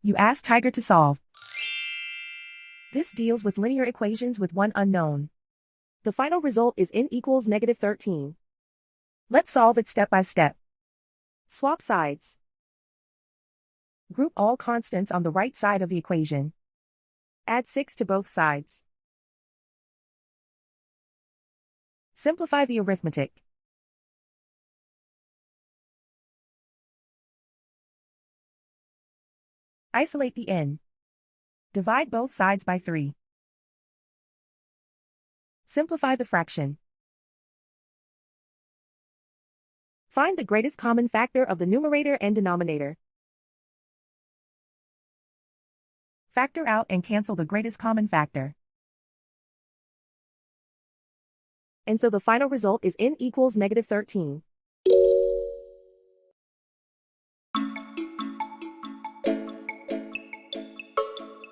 You ask Tiger to solve. This deals with linear equations with one unknown. The final result is n equals -13. Let's solve it step by step. Swap sides. Group all constants on the right side of the equation. Add 6 to both sides. Simplify the arithmetic. Isolate the n. Divide both sides by 3. Simplify the fraction. Find the greatest common factor of the numerator and denominator. Factor out and cancel the greatest common factor. And so the final result is n equals -13.